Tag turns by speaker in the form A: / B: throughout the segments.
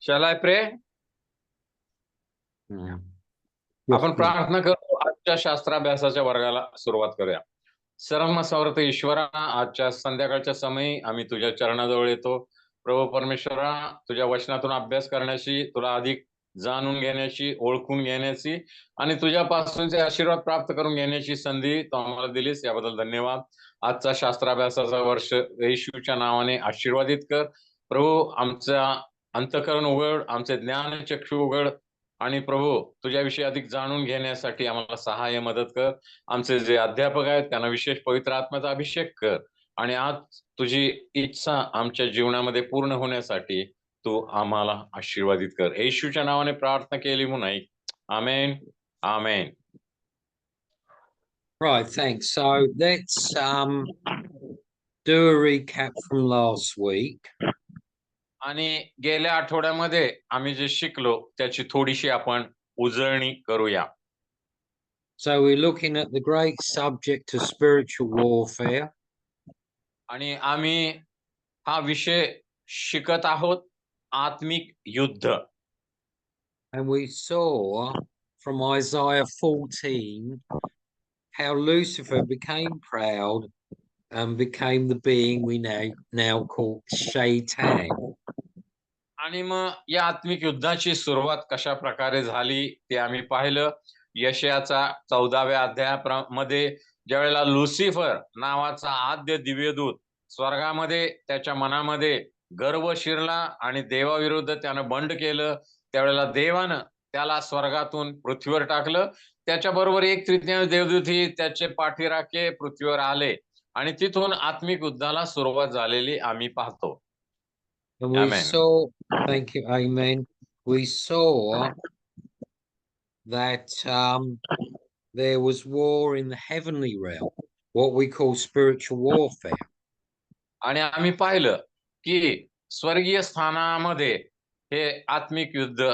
A: Shall I pray?
B: Yeah.
A: आपण प्रार्थना करू. आजच्या शास्त्राभ्यासाच्या वर्गाला सुरुवात करूया. सर्वसमर्थ ईश्वरा, आजच्या संध्याकाळच्या समयी आम्ही तुझ्या चरणाजवळ येतो. प्रभू परमेश्वरा, तुझ्या वचनातून अभ्यास करण्याची, तुला अधिक जाणून घेण्याची, ओळखून घेण्याची आणि तुझ्यापासूनचे आशीर्वाद प्राप्त करून घेण्याची संधी तू आम्हाला दिलीस, याबद्दल धन्यवाद. आजचा शास्त्राभ्यासाचा वर्ष येशूच्या नावाने आशीर्वादित कर. प्रभू, आमचा अंतःकरण उघड, आमचे ज्ञान चक्षु उघड आणि प्रभू, तुझ्याविषयी अधिक जाणून घेण्यासाठी आम्हाला सहाय्य मदत कर. आमचे जे अध्यापक आहेत त्यांना विशेष पवित्र आत्म्याचा अभिषेक कर आणि आज तुझी इच्छा आमच्या जीवनामध्ये पूर्ण होण्यासाठी तू आम्हाला आशीर्वादित कर. येशूच्या नावाने प्रार्थना केली म्हणून ऐक. आमेन, आमेन.
B: Right, thanks. So let's do a recap from last week.
A: आणि गेल्या आठवड्यामध्ये आम्ही जे शिकलो त्याची थोडीशी आपण उजळणी करूया.
B: So we're looking at the great subject of spiritual warfare.
A: आणि आम्ही हा विषय शिकत आहोत, आत्मिक युद्ध.
B: And we saw from Isaiah 14 how Lucifer became proud and became the being we now call Shaitan.
A: आणि मग या आत्मिक युद्धाची सुरुवात कशा प्रकारे झाली ते आम्ही पाहिलं. यशायाचा 14व्या अध्यायामध्ये ज्यावेळेला लुसिफर नावाचा आद्य दिव्यदूत स्वर्गामध्ये त्याच्या मनामध्ये गर्व शिरला आणि देवाविरुद्ध त्यानं बंड केलं, त्यावेळेला देवानं त्याला स्वर्गातून पृथ्वीवर टाकलं. त्याच्याबरोबर 1/3 देवदूतही त्याचे पाठीराखे पृथ्वीवर आले आणि तिथून आत्मिक युद्धाला सुरुवात झालेली आम्ही पाहतो.
B: And we
A: Amen.
B: saw, thank you, amen. We saw that there was war in the heavenly realm, what we call spiritual warfare.
A: आणि आम्ही पाहिलं की स्वर्गीय स्थानामध्ये हे आत्मिक युद्ध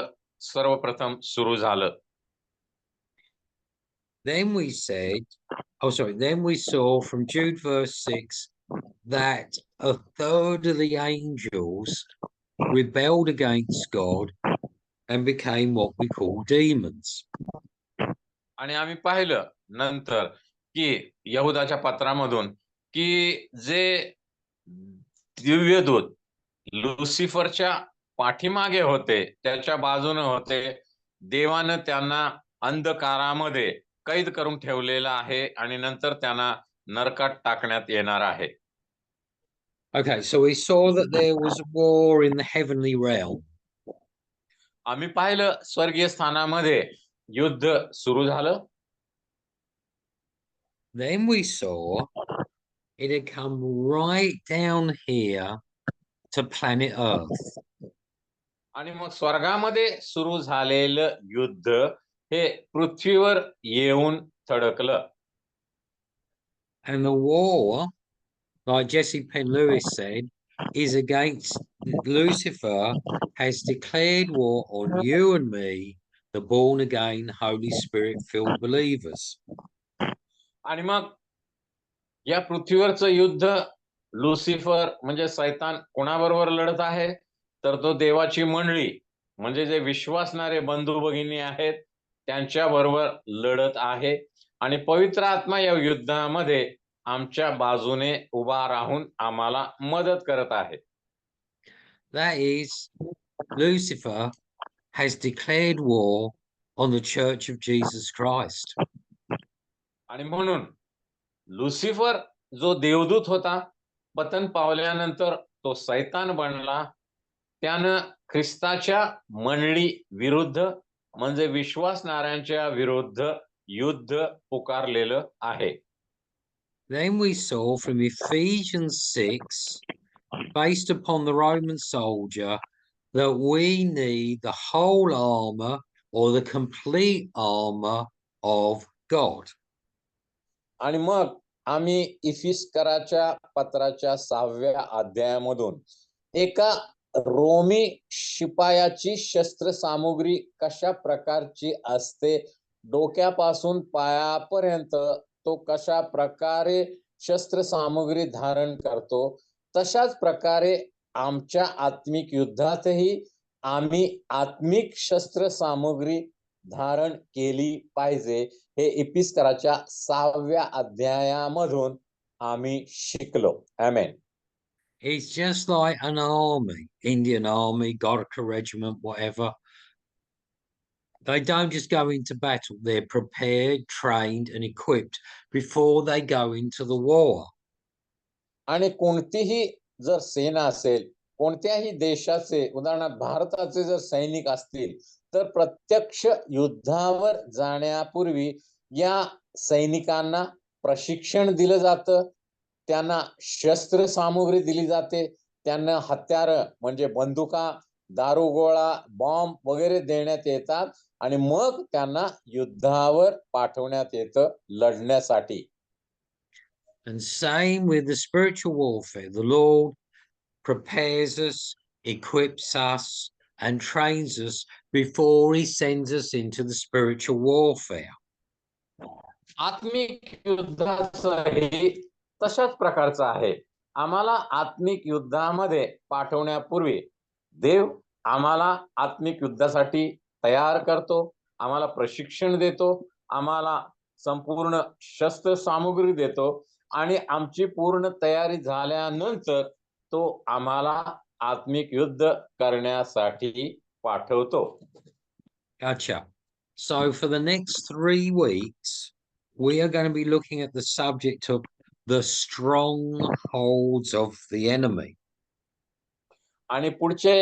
A: सर्वप्रथम सुरू झालं.
B: Then we said, then we saw from Jude verse 6 that a third of the angels rebelled against God and became what we call demons.
A: आणि आम्ही पाहिलं नंतर की यहुदाच्या पत्रामधून की जे दिव्यदूत लुसिफरच्या पाठीमागे होते, त्याच्या बाजूने होते, देवानं त्यांना अंधकारामध्ये कैद करून ठेवलेला आहे आणि नंतर त्यांना नरकात टाकण्यात येणार आहे.
B: Okay, so we saw that there was war in the heavenly realm.
A: आम्ही पाहिलं स्वर्गीय स्थानामध्ये युद्ध सुरू झालं.
B: Then we saw it had come right down here to planet Earth.
A: आणि मग स्वर्गामध्ये सुरू झालेलं युद्ध हे पृथ्वीवर येऊन थडकलं.
B: And the war, like Jesse Penn Lewis said, is against Lucifer has declared war on you and me, the born again, Holy Spirit filled believers.
A: आणि मग या पृथ्वीवरचं युद्ध लुसिफर म्हणजे सैतान कोणाबरोबर लढत आहे, तर तो देवाची मंडळी म्हणजे जे विश्वासणारे बंधू भगिनी आहेत त्यांच्या बरोबर लढत आहे. आणि पवित्र आत्मा या युद्धामध्ये आमच्या बाजूने उभा राहून आम्हाला मदत करत आहे.
B: That is, Lucifer has declared war on the Church of Jesus Christ.
A: आणि म्हणून लुसिफर जो देवदूत होता, पतन पावल्यानंतर तो सैतान बनला. त्यानं ख्रिस्ताच्या मंडळी विरुद्ध म्हणजे विश्वासणाऱ्यांच्या विरुद्ध युद्ध पुकारलेलं आहे.
B: Then we saw from Ephesians 6, based upon the Roman soldier, that we need the whole armor or the complete armor of God.
A: आणि मग आम्ही इफिस्कराच्या पत्राच्या 6व्या अध्यायामधून एका रोमी शिपायाची शस्त्रसामुग्री कशा प्रकारची असते, डोक्यापासून पायापर्यंत तो कशा प्रकारे शस्त्रसामुग्री धारण करतो, तशाच प्रकारे आमच्या आत्मिक युद्धातही आम्ही आत्मिक शस्त्र सामुग्री धारण केली पाहिजे, हे इपिस्कराच्या 6व्या अध्यायामधून आम्ही शिकलो. आमेन.
B: It's just like an army, Indian army, Gurkha regiment, whatever. They don't just go into battle. They're prepared, trained, and equipped before they go into the war.
A: आणि कोणतीही जर सेना असेल, कोणत्याही देशाचे, उदाहरणार्थ भारताचे जर सैनिक असतील, तर प्रत्यक्ष युद्धावर जाण्यापूर्वी या सैनिकांना प्रशिक्षण दिलं जातं, त्यांना शस्त्र सामुग्री दिली जाते, त्यांना हत्यार म्हणजे बंदुका, दारुगोळा, बॉम्ब वगैरे देण्यात येतात आणि मग त्यांना युद्धावर पाठवण्यात येतं लढण्यासाठी.
B: And same with the spiritual warfare. The Lord prepares us, equips us, and trains us before he sends us into the spiritual warfare.
A: आत्मिक युद्धाचंही तशाच प्रकारचं आहे. आम्हाला आत्मिक युद्धामध्ये पाठवण्यापूर्वी देव आम्हाला आत्मिक युद्धासाठी तयार करतो, आम्हाला प्रशिक्षण देतो, आम्हाला संपूर्ण शस्त्र सामुग्री देतो आणि आमची पूर्ण तयारी झाल्यानंतर तो आम्हाला आत्मिक युद्ध करण्यासाठी पाठवतो.
B: Gotcha. So for the next 3 weeks, we are going to be looking at the subject of the strongholds of the enemy.
A: आणि पुढचे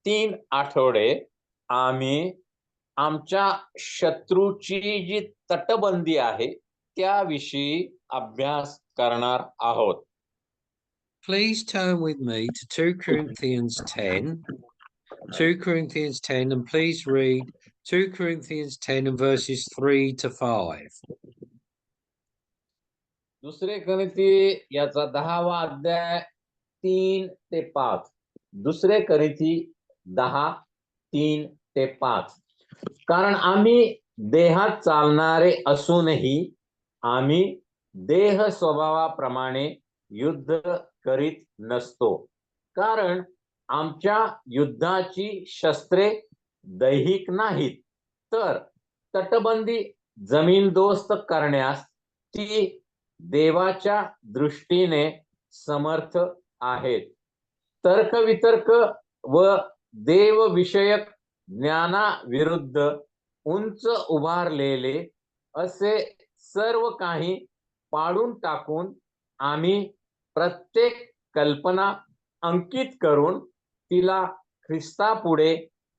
A: 3 आठवडे आम्ही आमच्या शत्रूची जी तटबंदी आहे त्याविषयी अभ्यास करणार आहोत.
B: Please turn with me to 2 Corinthians 10. 2 Corinthians 10, and please read 2 Corinthians 10 and verses 3 to 5.
A: दुसरे करिती याचा 10वा अध्याय 3 ते 5. दुसरे करिती 10, 3 ते 5. कारण आम्ही देहात चालणारे असूनही आम्ही देह स्वभावाप्रमाणे युद्ध करीत नसतो. कारण आमच्या युद्धाची शस्त्रे दैहिक नाहीत, तर तटबंदी जमीनदोस्त करण्यास ती देवाच्या दृष्टीने समर्थ आहेत. तर्कवितर्क व देवविषयक ज्ञानाविरुद्ध उंच उभारलेले असे सर्व काही पाडून टाकून आम्ही प्रत्येक कल्पना अंकित करून तिला ख्रिस्तापुढे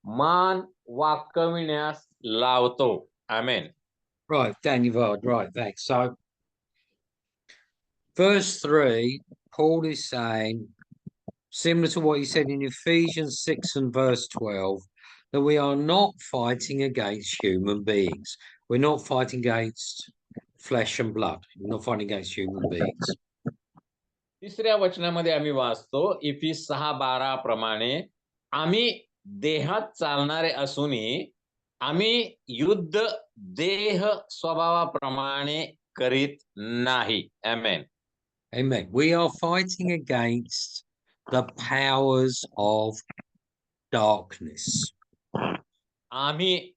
A: मान वाकविण्यास लावतो. आमेन.
B: Right, Daniel, right, thanks. So, verse 3, Paul is saying, similar to what he said in Ephesians 6 and verse 12, that we are not fighting against human beings. We're not fighting against flesh and blood. We're not fighting against human beings.
A: तिसऱ्या वचनामध्ये आम्ही वाचतो इफिस 6:12 प्रमाणे, आम्ही देहात चालणारे असूनही आम्ही युद्ध देह स्वभावाप्रमाणे करीत नाही. आमेन.
B: Amen. We are fighting against the powers of darkness.
A: आम्ही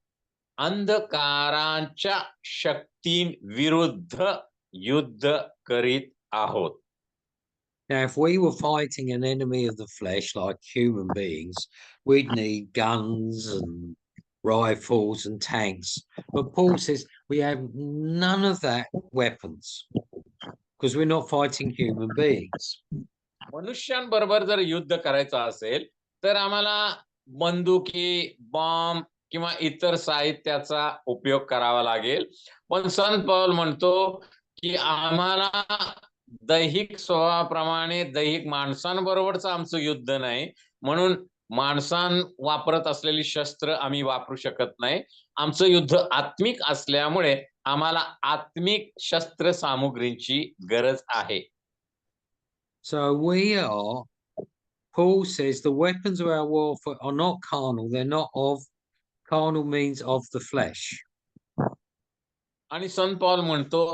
A: अंधकारांच्या शक्तींविरुद्ध युद्ध करीत आहोत.
B: Now, if we were fighting an enemy of the flesh, like human beings, we'd need guns and rifles and tanks. But Paul says we have none of that weapons because we're not fighting human beings.
A: मनुष्यांबरोबर जर युद्ध करायचं असेल तर आम्हाला बंदुकी, bomb किंवा इतर साहित्याचा उपयोग करावा लागेल. पण संत पौल म्हणतो की आम्हाला दैहिक स्वभावाप्रमाणे दैहिक माणसांबरोबरच आमचं युद्ध नाही, म्हणून माणसां वापरत असलेली शस्त्र आम्ही वापरू शकत नाही. आमचं युद्ध आत्मिक असल्यामुळे आम्हाला आत्मिक शस्त्र सामुग्रीची गरज आहे.
B: So we are, Paul says, the weapons of our warfare are not carnal. They're not of, carnal means of the flesh.
A: आणि संत पौल म्हणतो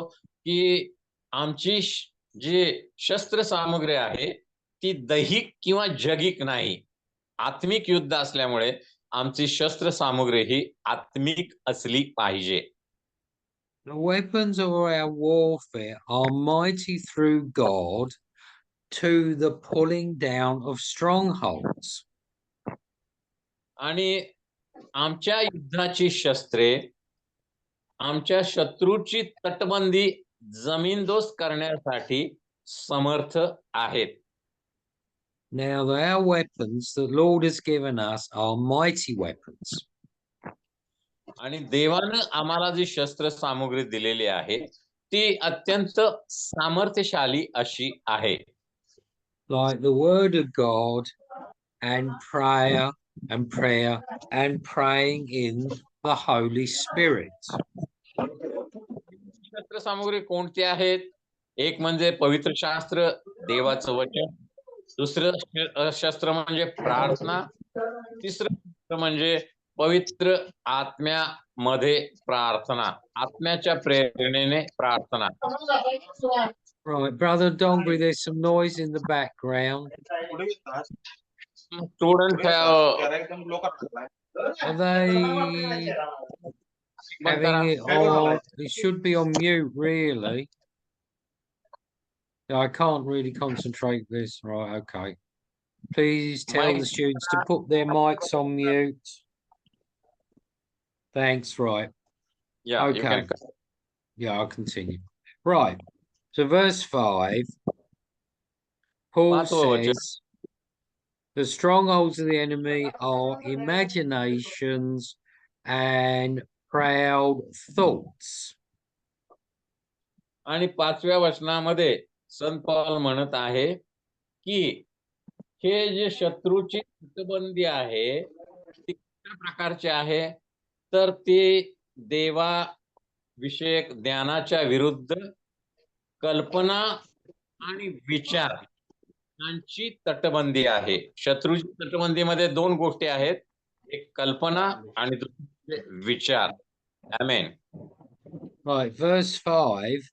A: की आमची जी शस्त्र सामग्री आहे ती दैहिक किंवा जगिक नाही, आत्मिक युद्ध असल्यामुळे आमची शस्त्र सामुग्री ही आत्मिक असली पाहिजे.
B: The weapons of our warfare are mighty through God to the pulling down of strongholds.
A: आणि आमच्या युद्धाची शस्त्रे आमच्या शत्रूची तटबंदी जमीनदोस्त करण्यासाठी समर्थ आहेत.
B: Now, our weapons that Lord has given us are mighty weapons.
A: आणि देवानं आम्हाला जी शस्त्र सामुग्री दिलेली आहे ती अत्यंत सामर्थ्यशाली अशी आहे.
B: Like the word of God and prayer and praying in the Holy Spirit.
A: शस्त्र सामुग्री कोणती आहेत? एक म्हणजे पवित्र शास्त्र, देवाचं वचन. दुसरं शस्त्र म्हणजे प्रार्थना. तिसरं शस्त्र म्हणजे पवित्र आत्म्यामध्ये प्रार्थना, आत्म्याच्या प्रेरणेने प्रार्थना.
B: Right, Brother Dongbury, there's some noise in the background.
A: Students have
B: Are they having it on? It should be on mute, really. I can't really concentrate this. Right, okay. Please tell the students to put their mics on mute. Thanks, right.
A: Yeah, you
B: Okay.
A: can.
B: Yeah, I'll continue. Right. So verse 5, Paul
A: Pathwa vachan.
B: says, the strongholds of the enemy are imaginations and proud thoughts.
A: आणि 5व्या वचनामध्ये संत पौल म्हणत आहे की हे जे शत्रूची तटबंदी आहे ती कशा प्रकारची आहे, तर ते देवा विषयक ज्ञानाच्या विरुद्ध कल्पना आणि विचार यांची तटबंदी आहे. शत्रूची तटबंदीमध्ये दोन गोष्टी आहेत, एक कल्पना आणि दुसरे विचार. आमेन.
B: Right, verse 5,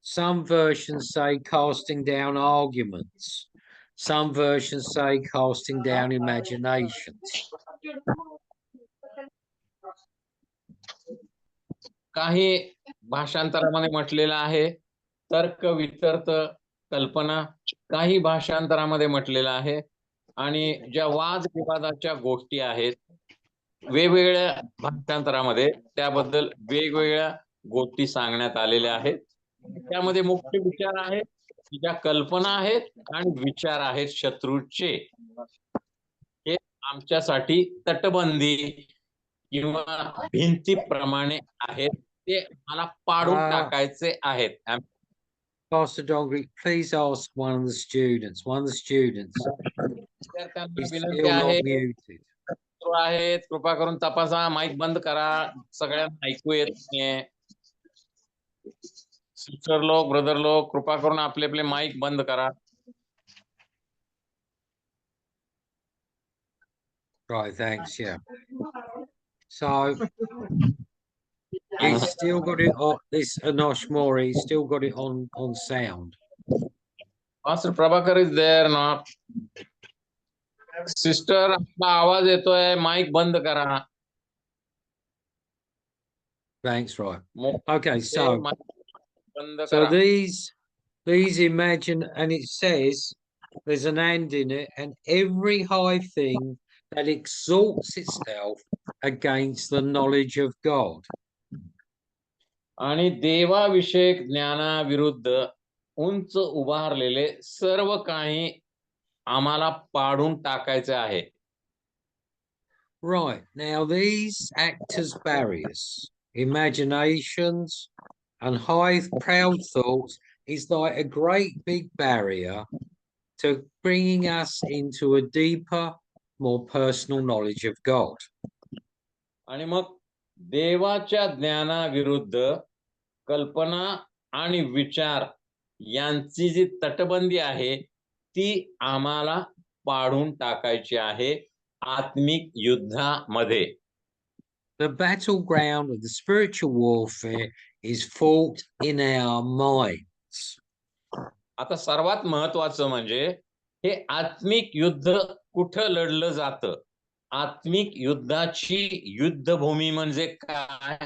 B: some versions say casting down arguments. Some versions say casting down imaginations.
A: काही भाषांतरामध्ये म्हटलेलं आहे तर्क वितर्क कल्पना. काही भाषांतरामध्ये म्हटलेलं आहे आणि ज्या वादविवादाच्या गोष्टी आहेत वेगवेगळ्या भाषांतरामध्ये त्याबद्दल वेगवेगळ्या गोष्टी सांगण्यात आलेल्या आहेत. त्यामध्ये मुख्य विचार आहेत, ज्या कल्पना आहेत आणि विचार आहेत शत्रूचे. हे आमच्यासाठी तटबंदी किंवा भिंतीप्रमाणे आहेत, ते मला पाडून टाकायचे आहेत.
B: Pastor Dongbury, please ask one of the students. One of the students is still not muted.
A: आहेत, कृपा करून तपासा, माईक बंद करा, सगळ्यांना ऐकू येत नाहीये. सिस्टर लोक, ब्रदर लोक, कृपा करून आपले आपले माईक बंद करा.
B: Right, thanks. Yeah. So he's still got it on. This Anosh Mori, he's still got it on sound.
A: Pastor Prabhakar is there not. Sister, आपला आवाज येतोय, माईक बंद करा.
B: Thanks. Right. Okay.
A: बंद
B: So
A: करा.
B: these imagine, and it says there's an and in it, and every high thing that exalts itself against the knowledge of God.
A: आणि देवाविषयक ज्ञानाविरुद्ध उंच उभारलेले सर्व काही आम्हाला पाडून टाकायचे आहे.
B: Right, now these act as barriers. Imaginations and high proud thoughts is like a great big barrier to bringing us into a deeper, more personal knowledge of God.
A: आणि मग देवाच्या ज्ञानाविरुद्ध कल्पना आणि विचार यांची जी तटबंदी आहे ती आम्हाला पाडून टाकायची आहे आत्मिक युद्धामध्ये.
B: The battleground of the spiritual warfare is fought in our minds.
A: आता सर्वात महत्वाचं म्हणजे हे आत्मिक युद्ध कुठं लढलं जातं? आत्मिक युद्धाची युद्धभूमी म्हणजे काय?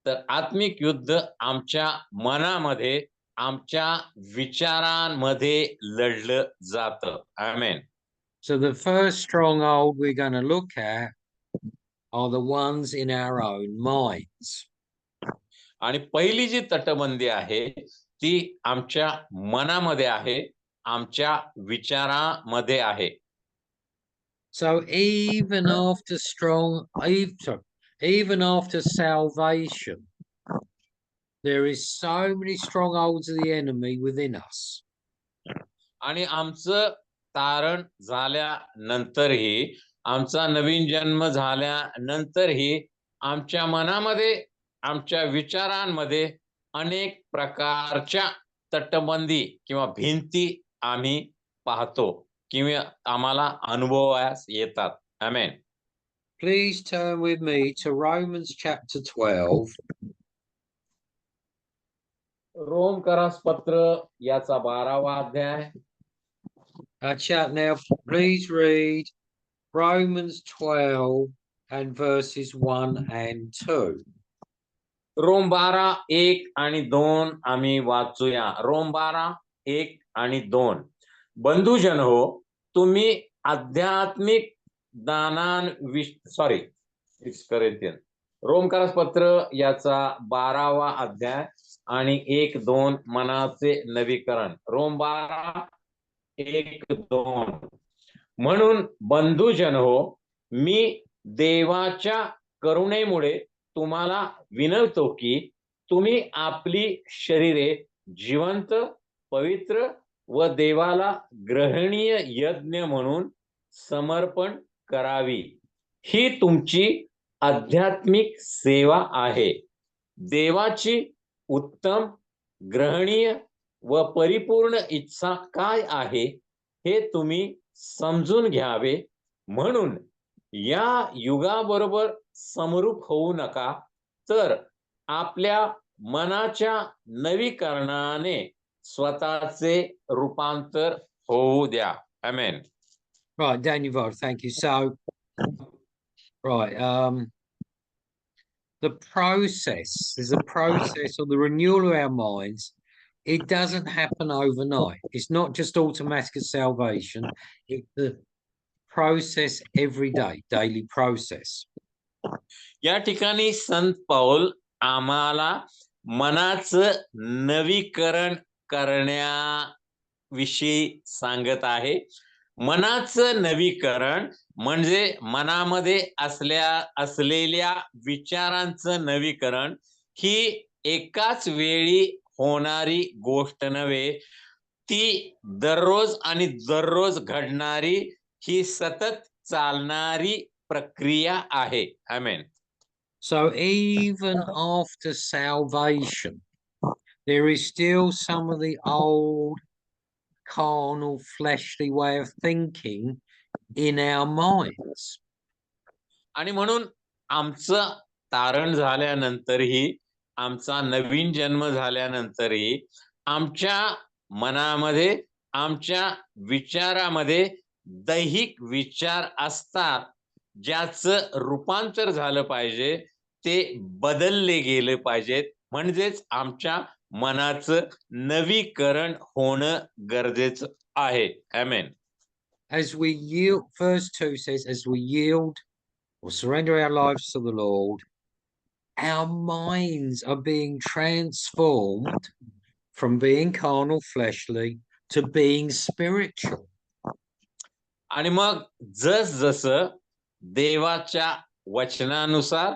A: तर आत्मिक युद्ध आमच्या मनामध्ये, आमच्या विचारांमध्ये लढलं जातं. आमेन.
B: So the first stronghold we're going to look at are the ones in our own minds.
A: आणि पहिली जी तटबंदी आहे ती आमच्या मनामध्ये आहे, आमच्या विचारामध्ये आहे.
B: So even after salvation, there is so many strongholds of the enemy within us.
A: आणि आमचं तारण झाल्यानंतरही, आमचा नवीन जन्म झाल्यानंतरही आमच्या मनामध्ये, आमच्या विचारांमध्ये अनेक प्रकारच्या तटबंदी किंवा भिंती आम्ही पाहतो किंवा आम्हाला अनुभवास येतात. आमेन.
B: Please turn with me to Romans chapter 12.
A: रोमकरास पत्र याचा 12वा अध्याय.
B: Now, please read Romans 12 and verses 1 and 2.
A: Rome 12:1 आणि 2 आम्ही वाचूया. रोम 12:1 आणि 2. बंधुजन हो, तुम्ही आध्यात्मिक रोमकरास पत्र याचा 12वा अध्याय आणि 1-2 मनाचे नवीकरण. रोम 12:1-2. म्हणून बंधुजन हो, मी देवाच्या करुणेमुळे तुम्हाला विनवतो की तुम्ही आपली शरीरे जिवंत, पवित्र व देवाला ग्रहणीय यज्ञ म्हणून समर्पण करावी. ही तुमची आध्यात्मिक सेवा आहे. देवाची उत्तम, ग्रहणीय व परिपूर्ण इच्छा काय आहे हे तुम्ही समजून घ्यावे. म्हणून या युगाबरोबर समरूप होऊ नका, तर आपल्या मनाच्या नवीकरणाने स्वतःचे रूपांतर होऊ द्या. आमेन.
B: Right, Daniel, thank you. So, right, there's a process of the renewal of our minds. It doesn't happen overnight. It's not just automatic salvation. It's the process every day, daily process.
A: या ठिकाणी संत पाऊल आम्हाला मनाचं नवीकरण करण्याविषयी सांगत आहे. मनाचं नवीकरण म्हणजे मनामध्ये असलेल्या विचारांचं नवीकरण ही एकाच वेळी होणारी गोष्ट नव्हे. ती दररोज आणि दररोज घडणारी ही सतत चालणारी प्रक्रिया आहे. आमेन.
B: So even after salvation, there is still some of the old carnal, fleshly way of thinking in our minds.
A: आणि म्हणून आमचं तारण झाल्यानंतरही, आमचा नवीन जन्म झाल्यानंतरही आमच्या मनामध्ये, आमच्या विचारामध्ये दैहिक विचार असतात, ज्याचं रूपांतर झालं पाहिजे, ते बदलले गेले पाहिजेत. म्हणजेच आमच्या मनाचं नवीकरण होणं गरजेचं आहे. आमेन.
B: As we yield, verse 2 says, as we yield or surrender our lives to the Lord, our minds are being transformed from being carnal, fleshly to being spiritual.
A: आणि मग जसं देवाच्या वचनानुसार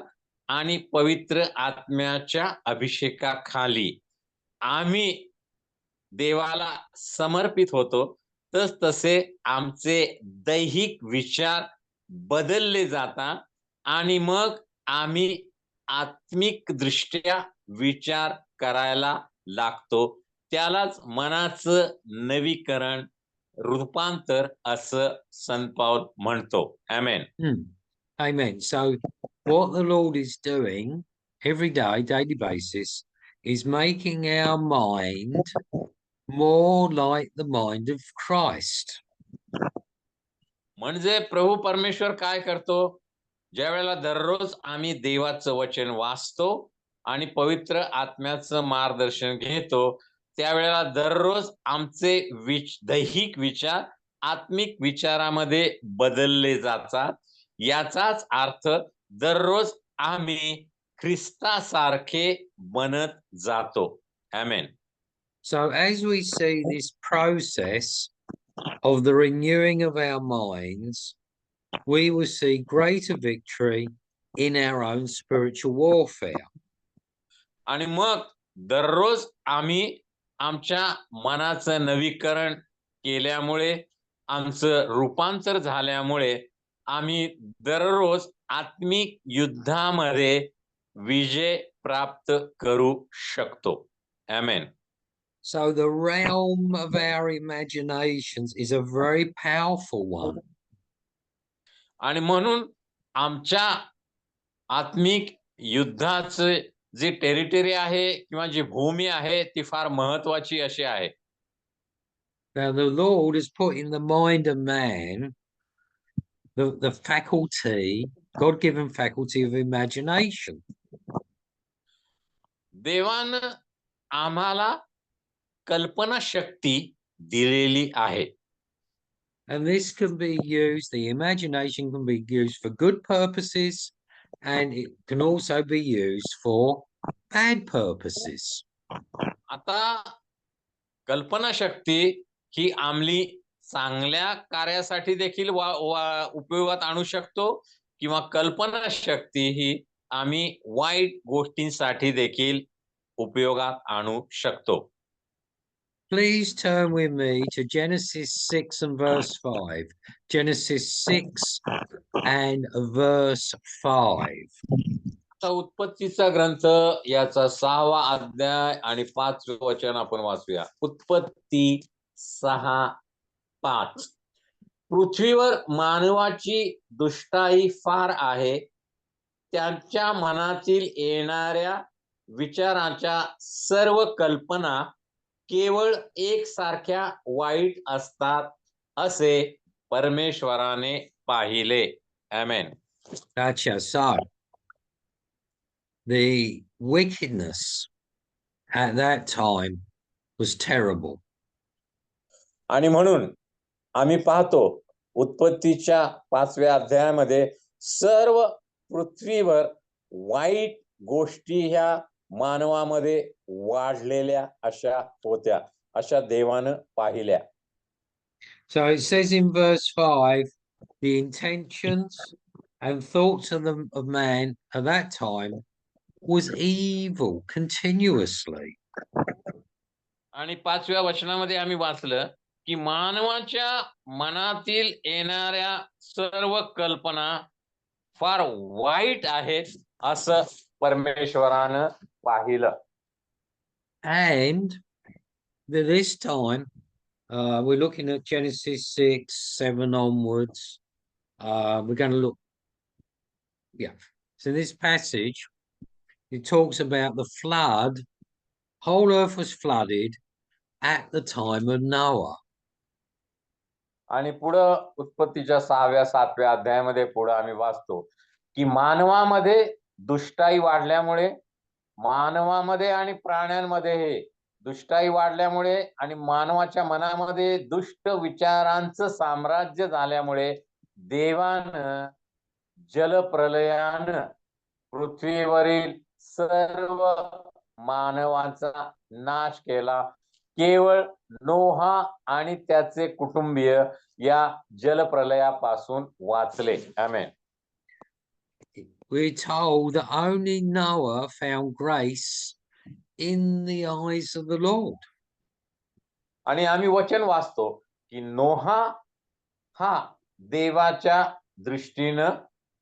A: आणि पवित्र आत्म्याच्या अभिषेकाखाली आम्ही देवाला समर्पित होतो, तसे आमचे दैहिक विचार बदलले जातात आणि मग आम्ही आत्मिक दृष्ट्या विचार करायला लागतो. त्यालाच मनाचं नवीकरण, रूपांतर असं संत पाऊल म्हणतो. आमेन.
B: Amen. So what the Lord is doing every day, daily basis, is making our mind more like the mind of Christ.
A: म्हणजे प्रभू परमेश्वर काय करतो, ज्या वेळेला दररोज आम्ही देवाचं वचन वाचतो आणि पवित्र आत्म्याचं मार्गदर्शन घेतो, त्यावेळेला दररोज आमचे दैहिक विचार आत्मिक विचारामध्ये बदलले जातात. याचाच अर्थ दररोज आम्ही ख्रिस्तासारखे बनत जातो. आमेन.
B: So as we see this process of the renewing of our minds, we will see greater victory in our own spiritual warfare.
A: आणि मग दररोज आम्ही आमच्या मनाचं नवीकरण केल्यामुळे, आमचं रूपांतर झाल्यामुळे आम्ही दररोज आत्मिक युद्धामध्ये विजय प्राप्त करू शकतो. आमेन.
B: So the realm of our imaginations is a very powerful one.
A: आणि म्हणून आमच्या आत्मिक युद्धाचे जी टेरिटरी आहे किंवा जी भूमी आहे ती फार महत्वाची अशी आहे.
B: Now the Lord has put in the mind of man the faculty, God-given faculty of imagination.
A: देवानं आम्हाला कल्पना शक्ती दिलेली आहे.
B: And this can be used, the imagination can be used for good purposes, and it can also be used for bad purposes.
A: आता कल्पना शक्ती ही आम्ही चांगल्या कार्यासाठी देखील उपयोगात आणू शकतो, किंवा कल्पना शक्ती ही आम्ही वाईट गोष्टींसाठी देखील उपयोगात आणू शकतो.
B: Please turn with me to Genesis 6 and verse 5. Genesis 6 and verse 5.
A: आता उत्पत्तीचा ग्रंथ याचा 6वा अध्याय आणि 5वे वचन आपण वाचूया. उत्पत्ती 6:5. पृथ्वीवर मानवाची दुष्टाई फार आहे, त्यांच्या मनातील येणाऱ्या विचारांच्या सर्व कल्पना केवळ एकसारख्या वाईट असतात असे परमेश्वराने पाहिले. आमेन.
B: Gotcha. So the wickedness at that time was terrible.
A: आणि म्हणून आम्ही पाहतो उत्पत्तीच्या 5व्या अध्यायामध्ये सर्व पृथ्वीवर वाईट गोष्टी ह्या मानवामध्ये वाढलेल्या अशा होत्या, अशा देवानं पाहिल्या.
B: So it says in verse 5, the intentions and thoughts of man at that time was evil continuously.
A: आणि 5व्या वचनामध्ये आम्ही वाचलं की मानवाच्या मनातील येणाऱ्या सर्व कल्पना फार वाईट आहेत असं परमेश्वरानं पाहिलं.
B: And this time, we're looking at Genesis 6, 7 onwards. We're going to look, yeah. So this passage, it talks about the flood. Whole earth was flooded at the time of Noah.
A: आणि पुढं उत्पत्तीच्या 6व्या 7व्या अध्यायामध्ये पुढं आम्ही वाचतो की मानवामध्ये दुष्टाई वाढल्यामुळे, मानवामध्ये आणि प्राण्यांमध्ये हे दुष्टाई वाढल्यामुळे आणि मानवाच्या मनामध्ये दुष्ट विचारांचं साम्राज्य झाल्यामुळे देवानं जलप्रलयानं पृथ्वीवरील सर्व मानवाचा नाश केला. केवळ नोहा आणि त्याचे कुटुंबीय या जलप्रलयापासून वाचले. आमेन.
B: We're told that only Noah found grace in the eyes of the Lord.
A: आणि आम्ही वचन वाचतो की नोहा हा देवाच्या दृष्टीनं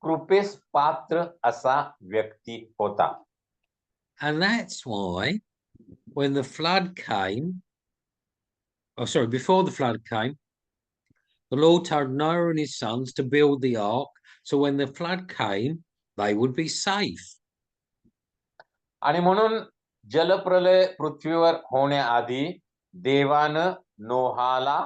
A: कृपेस पात्र असा व्यक्ती होता.
B: And that's why when the flood came, before the flood came, the Lord told Noah and his sons to build the ark, so when the flood came, they would be safe.
A: आणि म्हणून जलप्रलय पृथ्वीवर होण्याआधी देवानं नोहाला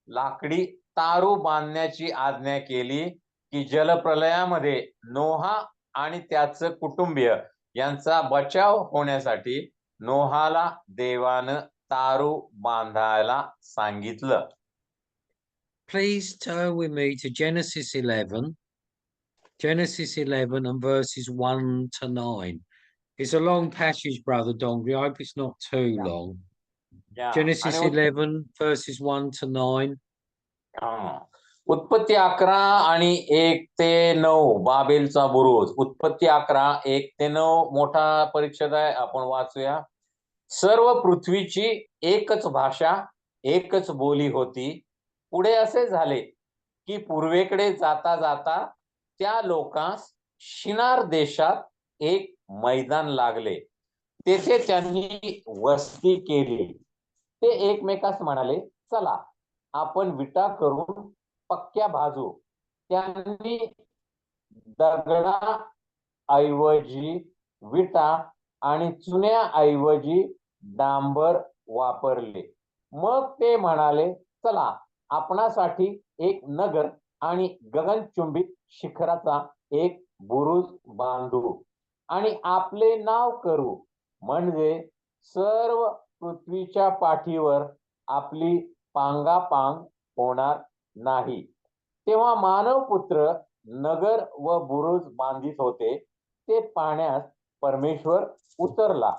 A: लाकडी तारू बांधण्याची आज्ञा केली की जलप्रलयामध्ये नोहा आणि त्याचं कुटुंबीय यांचा बचाव होण्यासाठी नोहाला देवानं तारू बांधायला सांगितलं.
B: Please turn with me to Genesis 11. Genesis 11 and verses 1 to 9. It's a long passage, Brother Dongri. I hope it's not too long. Genesis 11 verses 1 to 9.
A: उत्पत्ती 11 आणि 1 ते 9 बाबेलचा बुरुज. उत्पत्ती 11 1 ते 9 मोठा परिच्छेद आहे, आपण वाचूया. सर्व पृथ्वीची एकच भाषा, एकच बोली होती. पुढे असे झाले की पूर्वेकडे जाता जाता त्या लोकांस शिनार देशात एक मैदान लागले. तेथे त्यांनी वस्ती केली. ते एकमेकास म्हणाले, चला आपण विटा करून पक्क्या बाजू. त्यांनी दगडा ऐवजी विटा आणि चुन्याऐवजी डांबर वापरले. मग ते म्हणाले, चला आपणासाठी एक नगर आणि गगनचुंबित शिखराचा एक बुरुज बांधू आणि आपले नाव करू, म्हणजे सर्व पृथ्वीच्या पाठीवर आपली पांगापांग होणार नाही. तेव्हा मानवपुत्र नगर व बुरुज बांधित होते. ते पाहण्यास परमेश्वर उतरला.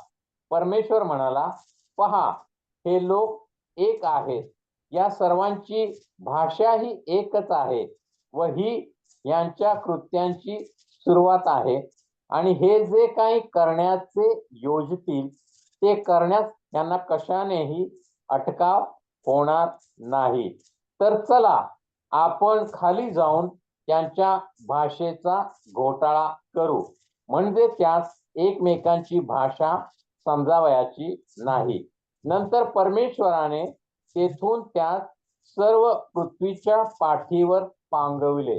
A: परमेश्वर म्हणाला, पहा हे लोक एक आहेत, या सर्वांची भाषा ही एकच आहे व ही यांच्या कृत्यांची सुरुवात आहे आणि हे जे काही करण्याचे योजतील ते करण्यास त्यांना कशानेही अटकाव होणार नाही. तर चला आपण खाली जाऊन त्यांच्या भाषेचा घोटाळा करू, म्हणजे त्यास एकमेकांची भाषा समजावयाची नाही. नंतर परमेश्वराने तेथून त्यास सर्व पृथ्वीच्या पाठीवर पांगविले.